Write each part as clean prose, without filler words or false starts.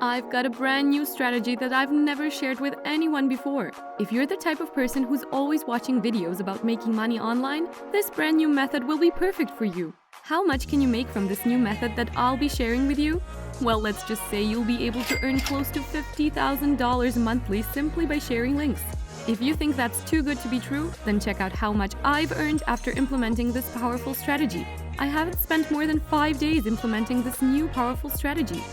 I've got a brand new strategy that I've never shared with anyone before. If you're the type of person who's always watching videos about making money online, this brand new method will be perfect for you. How much can you make from this new method that I'll be sharing with you? Well, let's just say you'll be able to earn close to $50,000 monthly simply by sharing links. If you think that's too good to be true, then check out how much I've earned after implementing this powerful strategy. I haven't spent more than 5 days implementing this new powerful strategy.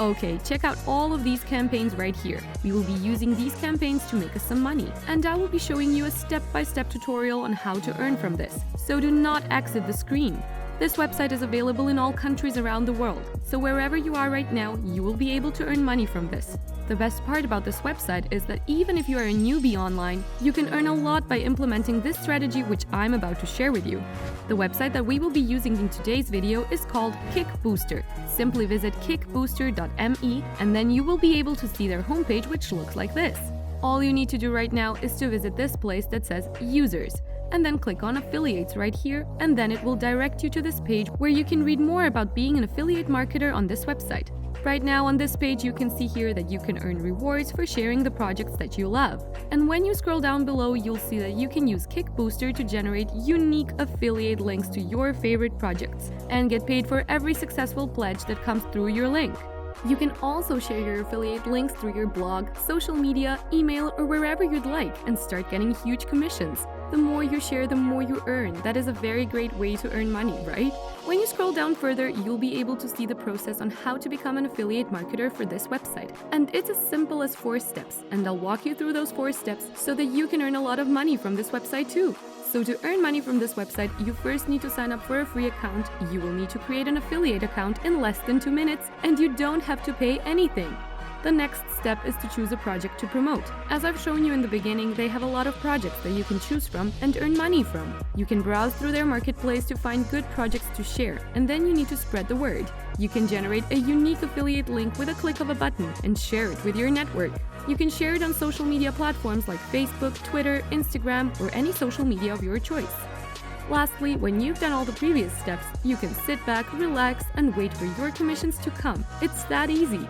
Okay, check out all of these campaigns right here. We will be using these campaigns to make us some money, and I will be showing you a step-by-step tutorial on how to earn from this. So do not exit the screen. This website is available in all countries around the world, so wherever you are right now, you will be able to earn money from this. The best part about this website is that even if you are a newbie online, you can earn a lot by implementing this strategy which I'm about to share with you. The website that we will be using in today's video is called Kick Booster. Simply visit kickbooster.me and then you will be able to see their homepage, which looks like this. All you need to do right now is to visit this place that says Users, and then click on Affiliates right here, and then it will direct you to this page where you can read more about being an affiliate marketer on this website. Right now on this page you can see here that you can earn rewards for sharing the projects that you love. And when you scroll down below, you'll see that you can use Kick Booster to generate unique affiliate links to your favorite projects and get paid for every successful pledge that comes through your link. You can also share your affiliate links through your blog, social media, email, or wherever you'd like and start getting huge commissions. The more you share, the more you earn. That is a very great way to earn money, right? When you scroll down further, you'll be able to see the process on how to become an affiliate marketer for this website. And it's as simple as 4 steps, and I'll walk you through those 4 steps so that you can earn a lot of money from this website too. So to earn money from this website, you first need to sign up for a free account. You will need to create an affiliate account in less than 2 minutes, and you don't have to pay anything. The next step is to choose a project to promote. As I've shown you in the beginning, they have a lot of projects that you can choose from and earn money from. You can browse through their marketplace to find good projects to share, and then you need to spread the word. You can generate a unique affiliate link with a click of a button and share it with your network. You can share it on social media platforms like Facebook, Twitter, Instagram, or any social media of your choice. Lastly, when you've done all the previous steps, you can sit back, relax, and wait for your commissions to come. It's that easy.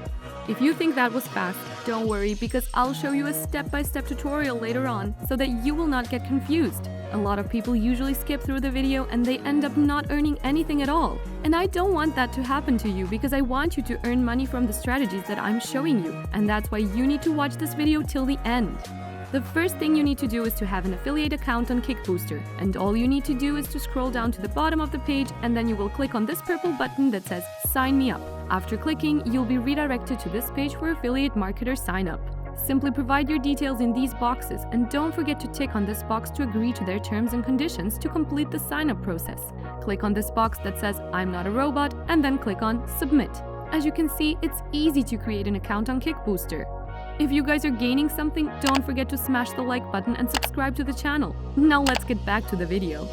If you think that was fast, don't worry, because I'll show you a step-by-step tutorial later on so that you will not get confused. A lot of people usually skip through the video and they end up not earning anything at all. And I don't want that to happen to you because I want you to earn money from the strategies that I'm showing you. And that's why you need to watch this video till the end. The first thing you need to do is to have an affiliate account on Kick Booster, and all you need to do is to scroll down to the bottom of the page and then you will click on this purple button that says Sign Me Up. After clicking, you'll be redirected to this page where affiliate marketers sign up. Simply provide your details in these boxes and don't forget to tick on this box to agree to their terms and conditions to complete the sign-up process. Click on this box that says I'm not a robot and then click on Submit. As you can see, it's easy to create an account on Kick Booster. If you guys are gaining something, don't forget to smash the like button and subscribe to the channel. Now let's get back to the video.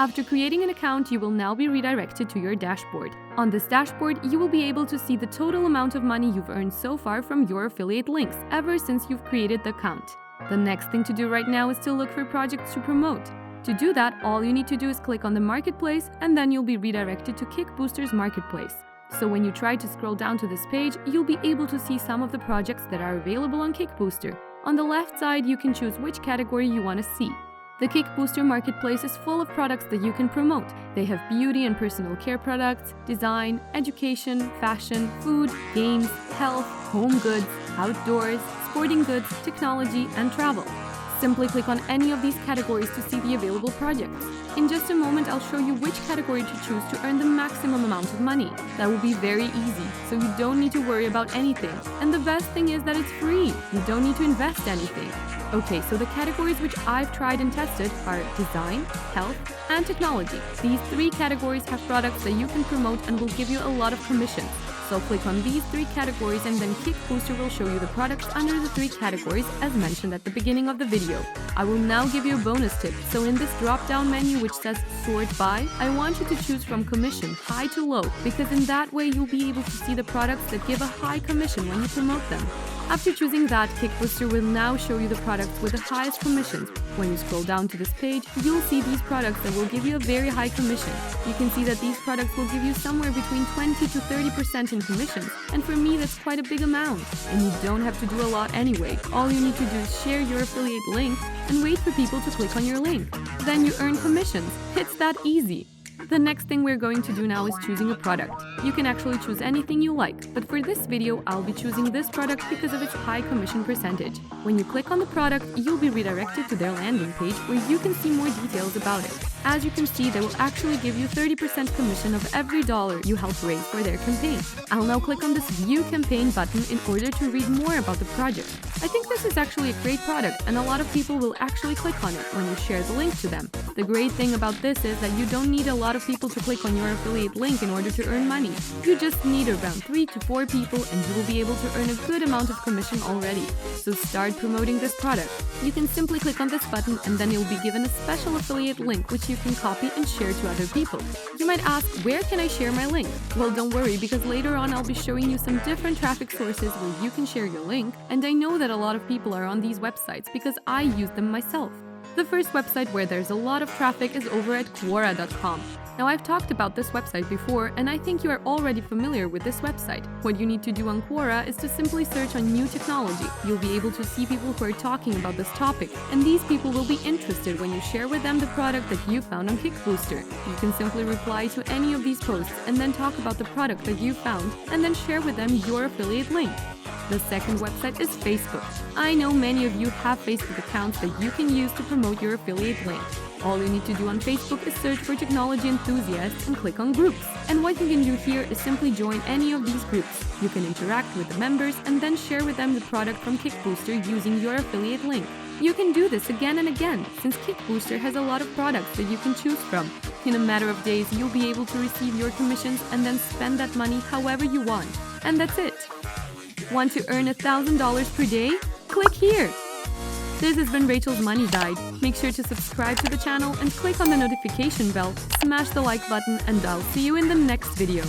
After creating an account, you will now be redirected to your dashboard. On this dashboard, you will be able to see the total amount of money you've earned so far from your affiliate links ever since you've created the account. The next thing to do right now is to look for projects to promote. To do that, all you need to do is click on the marketplace and then you'll be redirected to Kick Booster's marketplace. So when you try to scroll down to this page, you'll be able to see some of the projects that are available on Kick Booster. On the left side, you can choose which category you want to see. The Kick Booster marketplace is full of products that you can promote. They have beauty and personal care products, design, education, fashion, food, games, health, home goods, outdoors, sporting goods, technology, and travel. Simply click on any of these categories to see the available projects. In just a moment, I'll show you which category to choose to earn the maximum amount of money. That will be very easy, so you don't need to worry about anything. And the best thing is that it's free. You don't need to invest anything. Okay, so the categories which I've tried and tested are design, health, and technology. These 3 categories have products that you can promote and will give you a lot of commissions. So click on these 3 categories and then Kick Booster will show you the products under the 3 categories as mentioned at the beginning of the video. I will now give you a bonus tip. So in this drop-down menu which says Sort By, I want you to choose from commission, high to low, because in that way you'll be able to see the products that give a high commission when you promote them. After choosing that, Kickbooster will now show you the products with the highest commissions. When you scroll down to this page, you'll see these products that will give you a very high commission. You can see that these products will give you somewhere between 20 to 30% in commissions, and for me that's quite a big amount. And you don't have to do a lot anyway. All you need to do is share your affiliate link and wait for people to click on your link. Then you earn commissions. It's that easy. The next thing we're going to do now is choosing a product. You can actually choose anything you like, but for this video, I'll be choosing this product because of its high commission percentage. When you click on the product, you'll be redirected to their landing page where you can see more details about it. As you can see, they will actually give you 30% commission of every dollar you help raise for their campaign. I'll now click on this View Campaign button in order to read more about the project. I think this is actually a great product, and a lot of people will actually click on it when you share the link to them. The great thing about this is that you don't need a lot of people to click on your affiliate link in order to earn money. You just need around 3 to 4 people and you will be able to earn a good amount of commission already. So start promoting this product. You can simply click on this button and then you'll be given a special affiliate link which you can copy and share to other people. You might ask, where can I share my link? Well, don't worry, because later on I'll be showing you some different traffic sources where you can share your link, and I know that a lot of people are on these websites because I use them myself. The first website where there's a lot of traffic is over at Quora.com. Now, I've talked about this website before, and I think you are already familiar with this website. What you need to do on Quora is to simply search on new technology. You'll be able to see people who are talking about this topic, and these people will be interested when you share with them the product that you found on Kickbooster. You can simply reply to any of these posts and then talk about the product that you found, and then share with them your affiliate link. The second website is Facebook. I know many of you have Facebook accounts that you can use to promote your affiliate link. All you need to do on Facebook is search for technology enthusiasts and click on groups. And what you can do here is simply join any of these groups. You can interact with the members and then share with them the product from Kickbooster using your affiliate link. You can do this again and again, since Kickbooster has a lot of products that you can choose from. In a matter of days, you'll be able to receive your commissions and then spend that money however you want. And that's it. Want to earn $1,000 per day? Click here! This has been Rachel's Money Guide. Make sure to subscribe to the channel and click on the notification bell, smash the like button, and I'll see you in the next video.